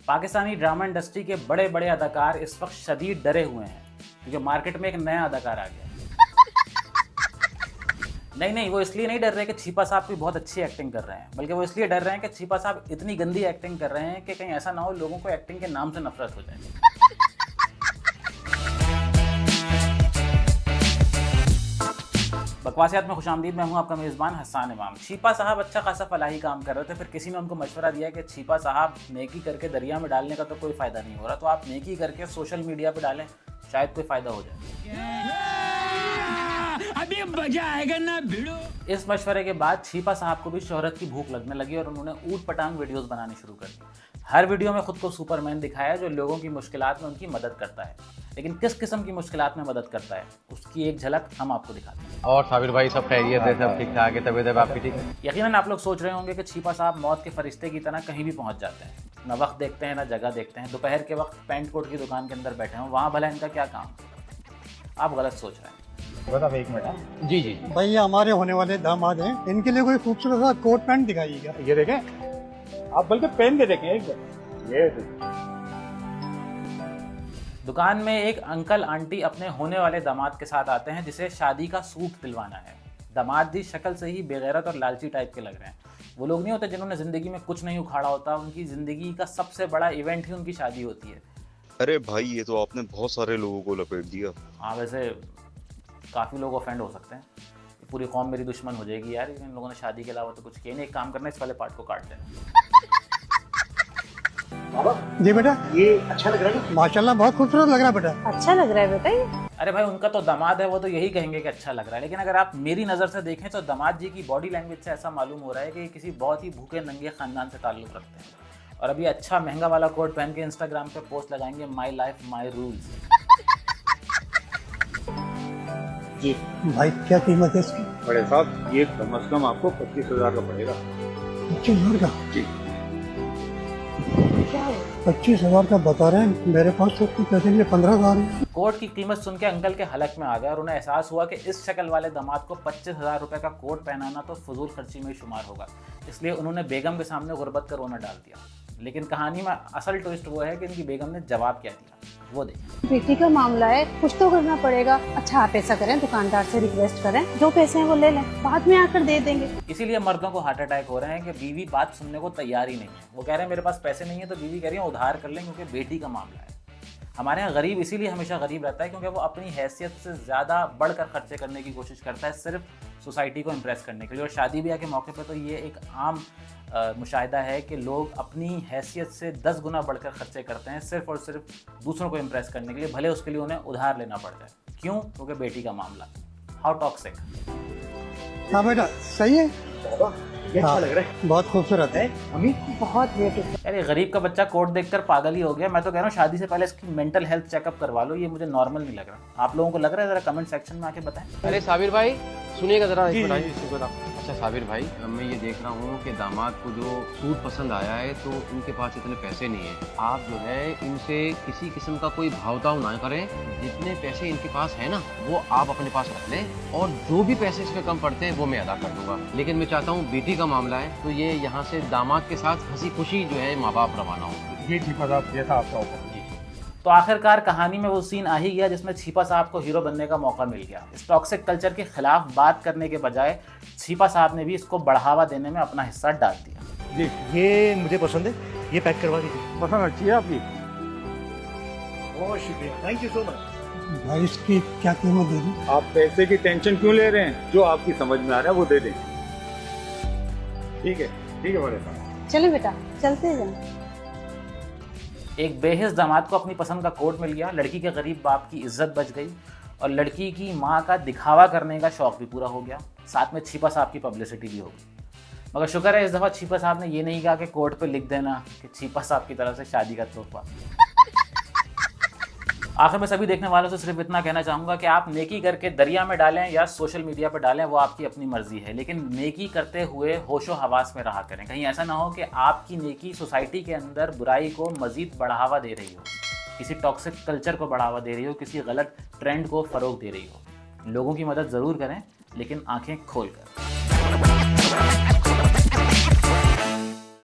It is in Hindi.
पाकिस्तानी ड्रामा इंडस्ट्री के बड़े बड़े अदाकार इस वक्त शदीद डरे हुए हैं क्योंकि मार्केट में एक नया अदाकार आ गया। नहीं, वो इसलिए नहीं डर रहे कि छिपा साहब की बहुत अच्छी एक्टिंग कर रहे हैं, बल्कि वो इसलिए डर रहे हैं कि छिपा साहब इतनी गंदी एक्टिंग कर रहे हैं कि कहीं ऐसा ना हो लोगों को एक्टिंग के नाम से नफरत हो जाए। बकवासियात में खुशामदीद, मैं हूं आपका मेज़बान हसन इमाम। छिपा साहब अच्छा खासा फलाही काम कर रहे थे, फिर किसी ने उनको मशवरा दिया कि छिपा साहब नेकी करके दरिया में डालने का तो कोई फ़ायदा नहीं हो रहा, तो आप नेकी करके सोशल मीडिया पे डालें, शायद कोई फ़ायदा हो जाए। अभी मजा आएगा ना भिड़ो। इस मशवरे के बाद छिपा साहब को भी शोहरत की भूख लगने लगी और उन्होंने ऊट पटांग वीडियोस बनानी शुरू कर दी। हर वीडियो में खुद को सुपरमैन दिखाया जो लोगों की मुश्किलात में उनकी मदद करता है, लेकिन किस किस्म की मुश्किलात में मदद करता है उसकी एक झलक हम आपको दिखाते हैं। और साबिर भाई सब खैरियत है, सब ठीक ठाक है, तबीयत आपकी ठीक है? यकीनन आप लोग सोच रहे होंगे कि छिपा साहब मौत के फरिश्ते की तरह कहीं भी पहुंच जाते हैं, ना वक्त देखते हैं ना जगह देखते हैं, दोपहर के वक्त पैंट कोट की दुकान के अंदर बैठे हों, वहाँ भला इनका क्या काम? आप गलत सोच रहे हैं। बता एक मिनट। जी भाई ये हमारे होने वाले दामाद हैं, इनके लिए कोई खूबसूरत सा कोट पैंट दिखाइएगा। ये देखें, आप बल्कि पहन के देखें एक बार। ये दुकान में एक अंकल आंटी अपने होने वाले दामाद के साथ आते हैं जिसे शादी का सूट दिलवाना है। दामाद जी शक्ल से ही बेगैरत और लालची टाइप के लग रहे हैं। वो लोग नहीं होते जिन्होंने जिंदगी में कुछ नहीं उखाड़ा होता, उनकी जिंदगी का सबसे बड़ा इवेंट ही उनकी शादी होती है। अरे भाई ये तो आपने बहुत सारे लोगों को लपेट दिया। हाँ, वैसे काफ़ी लोग ऑफेंड हो सकते हैं, पूरी कौम मेरी दुश्मन हो जाएगी यार, इन लोगों ने शादी के अलावा तो कुछ किया नहीं। एक काम करना, इस वाले पार्ट को काट देना। जी बेटा, ये अच्छा लग रहा है। माशाल्लाह बहुत खूबसूरत लग रहा है बेटा। अच्छा लग रहा है बेटा ये। अरे भाई उनका तो दामाद है, वो तो यही कहेंगे कि अच्छा लग रहा है, लेकिन अगर आप मेरी नज़र से देखें तो दामाद जी की बॉडी लैंग्वेज से ऐसा मालूम हो रहा है कि किसी बहुत ही भूखे नंगे खानदान से ताल्लुक़ रखते हैं और अभी अच्छा महंगा वाला कोट पहन के इंस्टाग्राम पे पोस्ट लगाएंगे, माई लाइफ माई रूल्स। जी भाई क्या कीमत है इसकी? बड़े साहब ये कम से कम आपको 25,000 का पड़ेगा। 25,000 का? जी। 25,000 का बता रहे हैं, मेरे पास तो पैसे लिए 15,000 है। कोट की कीमत सुन के अंकल के हलक में आ गया और उन्हें एहसास हुआ कि इस शक्ल वाले दामाद को 25,000 रुपये का कोट पहनाना तो फजूल खर्ची में ही शुमार होगा, इसलिए उन्होंने बेगम के सामने गुर्बत का रोना डाल दिया। लेकिन कहानी में असल ट्विस्ट वो है कि इनकी बेगम ने जवाब क्या दिया, वो देखिए। बेटी का मामला है, कुछ तो करना पड़ेगा। अच्छा आप ऐसा करें, दुकानदार से रिक्वेस्ट करें, जो पैसे हैं वो ले लें, बाद में आकर दे देंगे। इसीलिए मर्दों को हार्ट अटैक हो रहे हैं कि बीवी बात सुनने को तैयार ही नहीं है। वो कह रहे हैं मेरे पास पैसे नहीं है, तो बीवी कह रही है उधार कर लें क्योंकि बेटी का मामला है। हमारे यहाँ गरीब इसीलिए हमेशा गरीब रहता है क्योंकि वो अपनी हैसियत से ज़्यादा बढ़कर खर्चे करने की कोशिश करता है सिर्फ सोसाइटी को इम्प्रेस करने के लिए। और शादी ब्याह के मौके पर तो ये एक आम मुशाहिदा है कि लोग अपनी हैसियत से 10 गुना बढ़कर खर्चे करते हैं सिर्फ और सिर्फ दूसरों को इम्प्रेस करने के लिए, भले उसके लिए उन्हें उधार लेना पड़ जाए। क्यों? क्योंकि बेटी का मामला। How toxic. हाँ बेटा सही है, अच्छा लग रहा है, बहुत खूबसूरत है। बहुत ब्यूटीफुल। अरे गरीब का बच्चा कोट देखकर पागल ही हो गया। मैं तो कह रहा हूँ शादी से पहले इसकी मेंटल हेल्थ चेकअप करवा लो, ये मुझे नॉर्मल नहीं लग रहा। आप लोगों को लग रहा है? जरा कमेंट सेक्शन में आके बताएं। अरे साबिर भाई सुनिएगा जरा। अच्छा साबिर भाई, मैं ये देख रहा हूँ कि दामाद को जो सूट पसंद आया है तो इनके पास इतने पैसे नहीं है। आप जो है इनसे किसी किस्म का कोई भावताव ना करें, जितने पैसे इनके पास है ना वो आप अपने पास रख लें और जो भी पैसे इसमें कम पड़ते हैं वो मैं अदा कर दूंगा। लेकिन मैं चाहता हूँ बेटी का मामला है तो ये यहाँ से दामाद के साथ हंसी खुशी जो है माँ बाप रवाना हो। जी छिपा साहब जैसा आपका होगा। तो आखिरकार कहानी में वो सीन आ ही गया जिसमें छिपा साहब को हीरो बनने का मौका मिल गया। इस टॉक्सिक कल्चर के खिलाफ बात करने के बजाय छिपा साहब ने भी इसको बढ़ावा देने में अपना हिस्सा डाल दिया। जी ये मुझे पसंद है, ये पैक करवा दीजिए। पसंद अच्छी है आपकी? बहुत शुक्रिया, थैंक यू सो मच। भाई इसकी क्या कीमत दे दूं? आप पैसे की टेंशन क्यों ले रहे हैं? जो आपकी समझ में आ रहा है वो दे दें। ठीक है बड़े साहब। चले बेटा चलते जाएं। एक बेहिस दामाद को अपनी पसंद का कोट मिल गया, लड़की के गरीब बाप की इज्जत बच गई और लड़की की माँ का दिखावा करने का शौक भी पूरा हो गया, साथ में छिपा साहब की पब्लिसिटी भी हो गई। मगर शुक्र है इस दफ़ा छिपा साहब ने ये नहीं कहा कि कोर्ट पे लिख देना कि छिपा साहब की तरफ से शादी का तोहफा। आखिर में सभी देखने वालों से सिर्फ इतना कहना चाहूँगा कि आप नेकी करके दरिया में डालें या सोशल मीडिया पर डालें, वो आपकी अपनी मर्जी है, लेकिन नेकी करते हुए होशो हवास में रहा करें। कहीं ऐसा ना हो कि आपकी नेकी सोसाइटी के अंदर बुराई को मज़ीद बढ़ावा दे रही हो, किसी टॉक्सिक कल्चर को बढ़ावा दे रही हो, किसी गलत ट्रेंड को फ़रोग दे रही हो। लोगों की मदद ज़रूर करें लेकिन आंखें खोल कर।